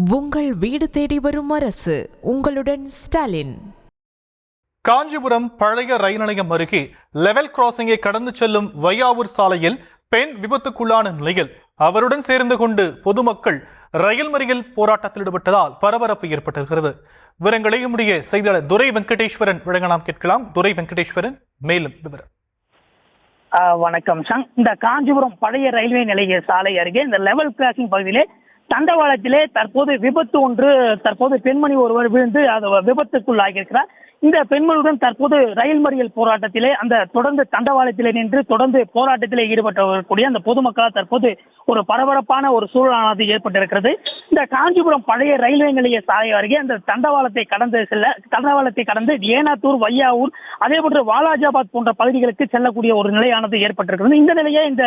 உங்கள் வீடு தேடி வரும் அரசு. உங்களுடன் ஸ்டாலின். காஞ்சிபுரம் பழைய ரயில் நிலையம் அருகே லெவல் கிராசிங்கை கடந்து செல்லும் வையாவூர் சாலையில் பெண் விபத்துக்குள்ளான நிலையில் அவருடன் சேர்ந்து கொண்டு பொதுமக்கள் ரயில் மறியல் போராட்டத்தில் ஈடுபட்டதால் பரபரப்பு ஏற்பட்டிருக்கிறது. விவரங்களை நம்முடைய செய்தியாளர் துரை வெங்கடேஸ்வரன் வழங்க நாம் கேட்கலாம். துரை வெங்கடேஸ்வரன், மேலும் விவரம். வணக்கம் சாங். இந்த காஞ்சிபுரம் பழைய ரயில்வே நிலைய சாலை அருகே இந்த லெவல் கிராசிங் பகுதியிலே தண்டவாளத்திலே தற்போது விபத்து ஒன்று பெண்மணி ஒருவர் விழுந்து அது விபத்துக்குள்ளாகியிருக்கிறார். இந்த பெண்மணியுடன் தற்போது ரயில் மறியல் போராட்டத்திலே தொடர்ந்து தண்டவாளத்திலே நின்று தொடர்ந்து போராட்டத்திலே ஈடுபட்டக்கூடிய அந்த பொதுமக்களால் தற்போது ஒரு பரபரப்பான ஒரு சூழலானது ஏற்பட்டிருக்கிறது. இந்த காஞ்சிபுரம் பழைய ரயில்வே நிலைய சாலை அருகே அந்த தண்டவாளத்தை கடந்து ஏனாத்தூர், வையாவூர், அதே போன்று வாலாஜாபாத் போன்ற பகுதிகளுக்கு செல்லக்கூடிய ஒரு நிலையானது ஏற்பட்டிருக்கிறது. இந்த நிலையை இந்த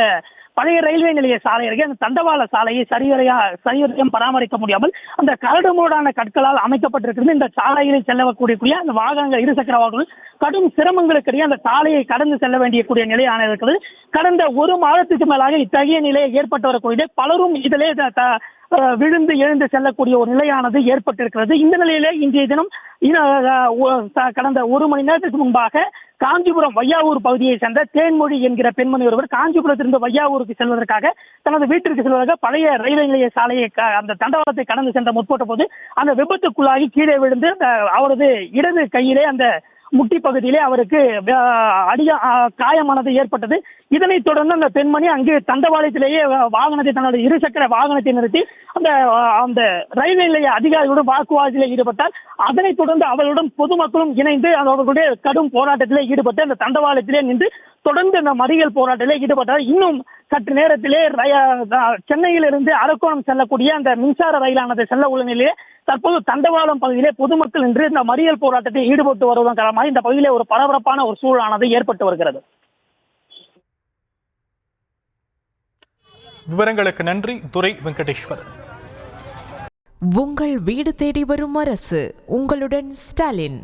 பழைய ரயில்வே நிலைய சாலை அருகே அந்த தண்டவாள சாலையை சரிவரையும் பராமரிக்க முடியாமல் அந்த கரடுமுரடான கற்களால் அமைக்கப்பட்டிருக்கிறது. இந்த சாலையில் செல்லக்கூடிய அந்த வாகனங்கள், இருசக்கர வாகனங்கள் கடும் சிரமங்களுக்கிடையே அந்த சாலையை கடந்து செல்ல வேண்டிய நிலையான இருக்கிறது. கடந்த ஒரு மாதத்துக்கு மேலாக இத்தகைய நிலை ஏற்பட்டு வரக்கூடிய பலரும் இதிலே விழுந்து எழுந்து செல்லக்கூடிய ஒரு நிலையானது ஏற்பட்டிருக்கிறது. இந்த நிலையிலே இன்றைய தினம் கடந்த ஒரு மணி நேரத்துக்கு முன்பாக காஞ்சிபுரம் வையாவூர் பகுதியை சேர்ந்த தேன்மொழி என்கிற பெண்மணி ஒருவர் காஞ்சிபுரத்திலிருந்து வையாவூருக்கு செல்வதற்காக தனது வீட்டிற்கு செல்வதற்காக பழைய ரயில்வே நிலைய சாலையை அந்த தண்டவாளத்தை கடந்து சென்ற முற்பட்ட போது அந்த விபத்துக்குள்ளாகி கீழே விழுந்து அவரது இடது கையிலே அந்த முட்டி பகுதியிலே அவருக்கு காயமானது ஏற்பட்டது. இதனைத் தொடர்ந்து அந்த பெண்மணி அங்கு தண்டவாளத்திலேயே தனது இருசக்கர வாகனத்தை நிறுத்தி அந்த ரயில்வே நிலைய அதிகாரிகளுடன் வாக்குவாதத்திலே ஈடுபட்டார். அதனைத் தொடர்ந்து அவர்களுடன் பொதுமக்களும் இணைந்து அவர்களுடைய கடும் போராட்டத்திலே ஈடுபட்டு அந்த தண்டவாளத்திலே நின்று தொடர்ந்து இந்த மறியல் போராட்டத்திலே ஈடுபட்டார். இன்னும் சற்று நேரத்திலே சென்னையிலிருந்து அரக்கோணம் செல்லக்கூடிய அந்த மின்சார ரயிலானது செல்ல உள்ள நிலையிலே தற்போது தண்டவாளம் பகுதியிலே பொதுமக்கள் இன்று இந்த மறியல் போராட்டத்தில் ஈடுபட்டு வருவதன் காரணமாக இந்த பகுதியிலே ஒரு பரபரப்பான ஒரு சூழலானது ஏற்பட்டு வருகிறது. விவரங்களுக்கு நன்றி துரை வெங்கடேஸ்வரன். உங்கள் வீடு தேடி வரும் அரசு. உங்களுடன் ஸ்டாலின்.